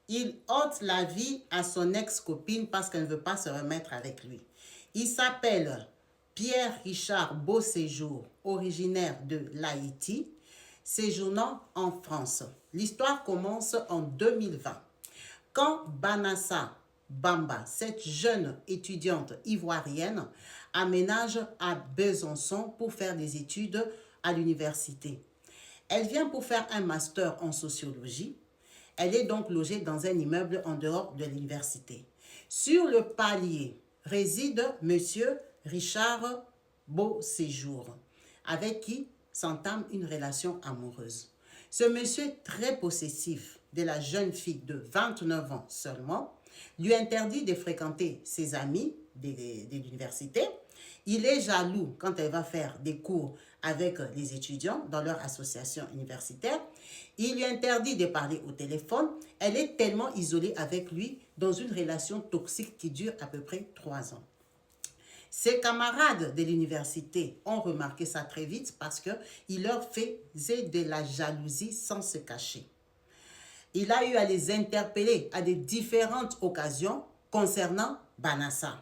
Il ôte la vie à son ex-copine parce qu'elle ne veut pas se remettre avec lui. Il s'appelle Pierre-Richard Beauséjour, originaire de l'Haïti, séjournant en France. L'histoire commence en 2020. Quand Banassa Bamba, cette jeune étudiante ivoirienne, aménage à Besançon pour faire des études à l'université. Elle vient pour faire un master en sociologie. Elle est donc logée dans un immeuble en dehors de l'université. Sur le palier réside monsieur Richard Beauséjour, avec qui s'entame une relation amoureuse. Ce monsieur est très possessif de la jeune fille de 29 ans seulement, lui interdit de fréquenter ses amis de l'université. Il est jaloux quand elle va faire des cours avec les étudiants dans leur association universitaire. Il lui interdit de parler au téléphone. Elle est tellement isolée avec lui dans une relation toxique qui dure à peu près 3 ans. Ses camarades de l'université ont remarqué ça très vite parce qu'il leur faisait de la jalousie sans se cacher. Il a eu à les interpeller à de différentes occasions concernant Banassa.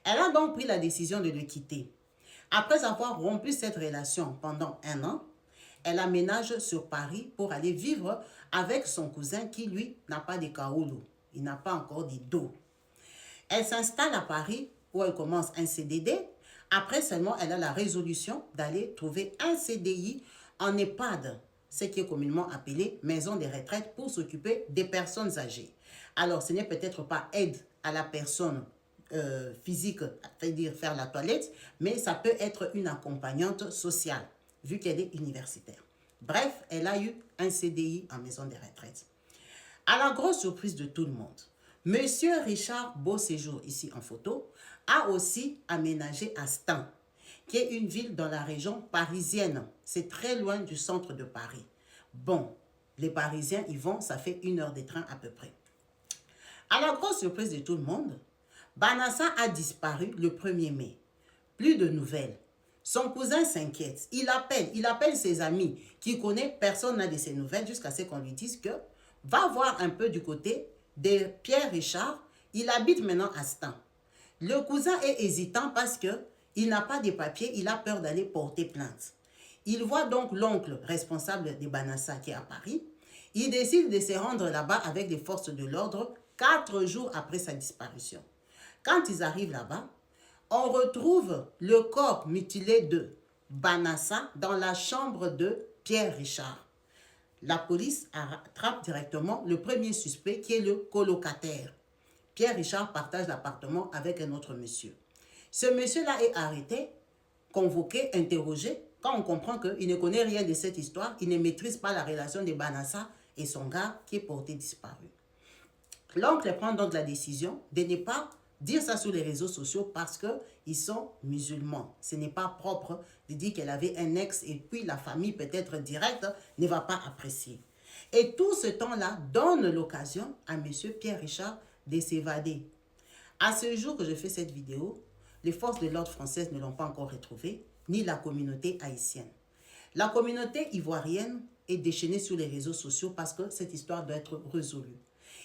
Elle a donc pris la décision de le quitter. Après avoir rompu cette relation pendant 1 an, elle aménage sur Paris pour aller vivre avec son cousin qui, lui, n'a pas de kaoulou. Il n'a pas encore de dos. Elle s'installe à Paris où elle commence un CDD. Après seulement, elle a la résolution d'aller trouver un CDI en EHPAD, ce qui est communément appelé maison de retraite pour s'occuper des personnes âgées. Alors, ce n'est peut-être pas aide à la personne physique, c'est-à-dire faire la toilette, mais ça peut être une accompagnante sociale, vu qu'elle est universitaire. Bref, elle a eu un CDI en maison de retraite. À la grosse surprise de tout le monde, monsieur Richard Beauséjour, ici en photo, a aussi aménagé à Stains, qui est une ville dans la région parisienne. C'est très loin du centre de Paris. Bon, les Parisiens y vont, ça fait 1 heure de train à peu près. À la grosse surprise de tout le monde, Banassa a disparu le 1er mai. Plus de nouvelles. Son cousin s'inquiète. Il appelle ses amis qu'il connaît, personne n'a de ses nouvelles jusqu'à ce qu'on lui dise que va voir un peu du côté de Pierre Richard. Il habite maintenant à Stains. Le cousin est hésitant parce qu'il n'a pas de papiers, il a peur d'aller porter plainte. Il voit donc l'oncle responsable de Banassa qui est à Paris. Il décide de se rendre là-bas avec les forces de l'ordre 4 jours après sa disparition. Quand ils arrivent là-bas, on retrouve le corps mutilé de Banassa dans la chambre de Pierre Richard. La police attrape directement le premier suspect qui est le colocataire. Pierre Richard partage l'appartement avec un autre monsieur. Ce monsieur-là est arrêté, convoqué, interrogé. Quand on comprend qu'il ne connaît rien de cette histoire, il ne maîtrise pas la relation de Banassa et son gars qui est porté disparu. L'oncle prend donc la décision de ne pas dire ça sur les réseaux sociaux parce qu'ils sont musulmans. Ce n'est pas propre de dire qu'elle avait un ex et puis la famille peut-être directe ne va pas apprécier. Et tout ce temps-là donne l'occasion à M. Pierre Richard de s'évader. À ce jour que je fais cette vidéo, les forces de l'ordre françaises ne l'ont pas encore retrouvé, ni la communauté haïtienne. La communauté ivoirienne est déchaînée sur les réseaux sociaux parce que cette histoire doit être résolue.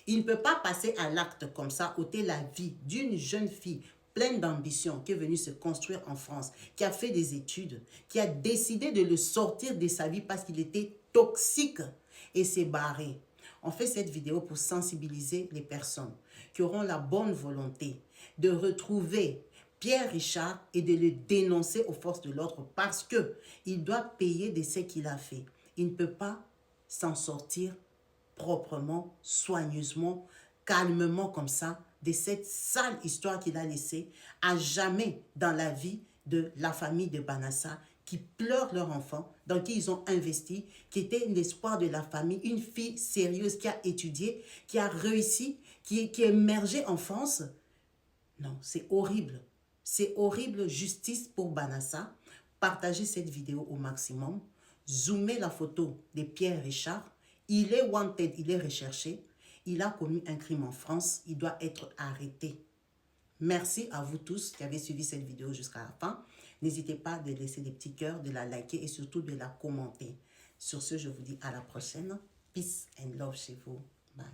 Il ne peut pas passer à l'acte comme ça, ôter la vie d'une jeune fille pleine d'ambition qui est venue se construire en France, qui a fait des études, qui a décidé de le sortir de sa vie parce qu'il était toxique et s'est barré. On fait cette vidéo pour sensibiliser les personnes qui auront la bonne volonté de retrouver Pierre Richard et de le dénoncer aux forces de l'ordre parce qu'il doit payer de ce qu'il a fait. Il ne peut pas s'en sortir proprement, soigneusement, calmement comme ça, de cette sale histoire qu'il a laissée à jamais dans la vie de la famille de Banassa qui pleurent leur enfant, dans qui ils ont investi, qui était l'espoir de la famille, une fille sérieuse qui a étudié, qui a réussi, qui est émergée en France. Non, c'est horrible. C'est horrible, justice pour Banassa. Partagez cette vidéo au maximum. Zoomez la photo de Pierre Richard. Il est wanted, il est recherché. Il a commis un crime en France. Il doit être arrêté. Merci à vous tous qui avez suivi cette vidéo jusqu'à la fin. N'hésitez pas de laisser des petits cœurs, de la liker et surtout de la commenter. Sur ce, je vous dis à la prochaine. Peace and love chez vous. Bye.